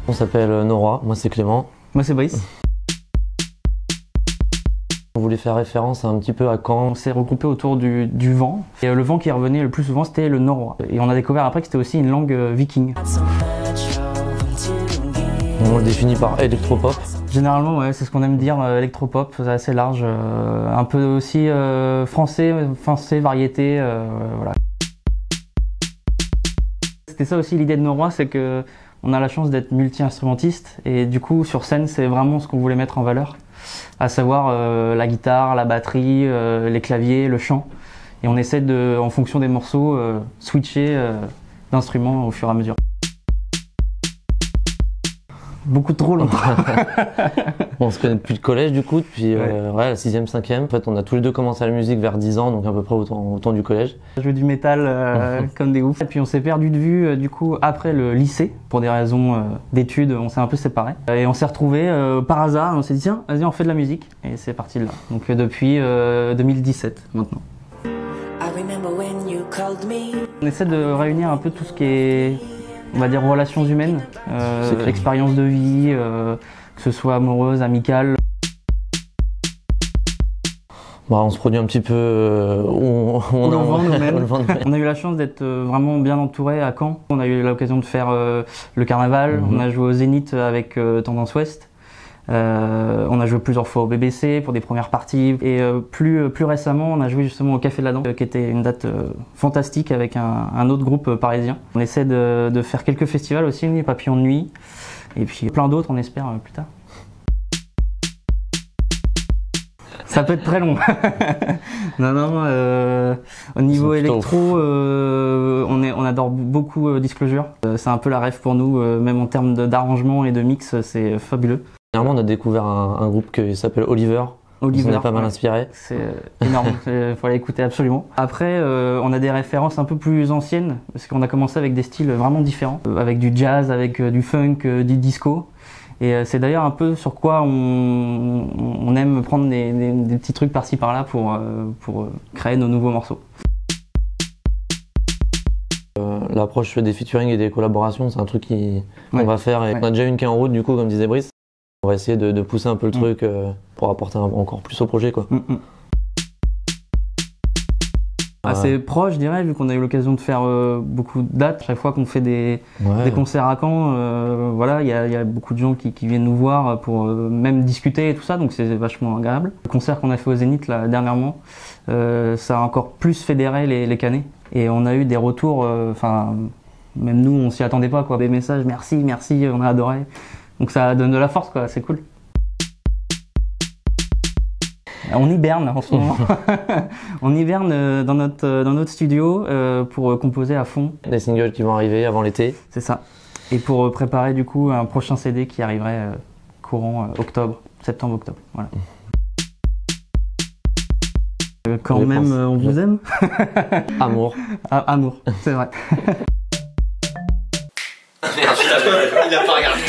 On s'appelle Nora, moi c'est Clément. Moi c'est Brice. On voulait faire référence un petit peu à Caen. On s'est regroupé autour du vent. Et le vent qui revenait le plus souvent c'était le norrois. Et on a découvert après que c'était aussi une langue viking. On le définit par électropop. Généralement ouais, c'est ce qu'on aime dire, électropop, c'est assez large. Un peu aussi français, variété, voilà. C'était ça aussi l'idée de Nora, c'est que on a la chance d'être multi-instrumentiste et du coup sur scène c'est vraiment ce qu'on voulait mettre en valeur, à savoir la guitare, la batterie, les claviers, le chant, et on essaie de, en fonction des morceaux, switcher d'instruments au fur et à mesure. Beaucoup trop longtemps. On se connaît depuis le collège du coup, depuis ouais, la 6e, 5e. En fait, on a tous les deux commencé la musique vers 10 ans, donc à peu près autant du collège. On jouait du métal comme des oufs. Et puis on s'est perdu de vue du coup après le lycée, pour des raisons d'études, on s'est un peu séparés. Et on s'est retrouvés par hasard, on s'est dit tiens, vas-y on fait de la musique. Et c'est parti de là. Donc depuis 2017 maintenant. On essaie de réunir un peu tout ce qui est, on va dire, relations humaines, expériences de vie, que ce soit amoureuse, amicale. Bah, on se produit un petit peu où on le vend nous-mêmes. nous-mêmes. On a eu la chance d'être vraiment bien entouré à Caen. On a eu l'occasion de faire le carnaval, on a joué au Zénith avec Tendance Ouest. On a joué plusieurs fois au BBC pour des premières parties et plus récemment on a joué justement au Café de la Danse qui était une date fantastique avec un autre groupe parisien. On essaie de faire quelques festivals aussi, Papillon de Nuit et puis plein d'autres on espère plus tard. Ça peut être très long. Non, au niveau électro, on adore beaucoup Disclosure. C'est un peu la rêve pour nous, même en termes d'arrangement et de mix, c'est fabuleux. Dernièrement, on a découvert un groupe qui s'appelle Oliver. Oliver, on est pas mal inspiré. C'est énorme, il faut aller écouter absolument. Après, on a des références un peu plus anciennes, parce qu'on a commencé avec des styles vraiment différents, avec du jazz, avec du funk, du disco. Et c'est d'ailleurs un peu sur quoi on aime prendre des petits trucs par-ci par-là pour créer nos nouveaux morceaux. L'approche des featuring et des collaborations, c'est un truc qu'on va faire. Et on a déjà une qui est en route, du coup, comme disait Brice. On va essayer de pousser un peu le truc pour apporter encore plus au projet, quoi. Assez proche, je dirais, vu qu'on a eu l'occasion de faire beaucoup de dates. Chaque fois qu'on fait des concerts à Caen, voilà, il y a beaucoup de gens qui viennent nous voir pour même discuter et tout ça, donc c'est vachement agréable. Le concert qu'on a fait au Zénith là, dernièrement, ça a encore plus fédéré les Canets. Et on a eu des retours, même nous on s'y attendait pas, quoi. Des messages, merci, on a adoré. Donc ça donne de la force, quoi, c'est cool. On hiberne en ce moment. On hiberne dans notre studio pour composer à fond. Les singles qui vont arriver avant l'été. C'est ça. Et pour préparer du coup un prochain CD qui arriverait courant septembre-octobre. Voilà. Quand même, on vous aime. Amour. Amour, c'est vrai. Merde, il a pas regardé.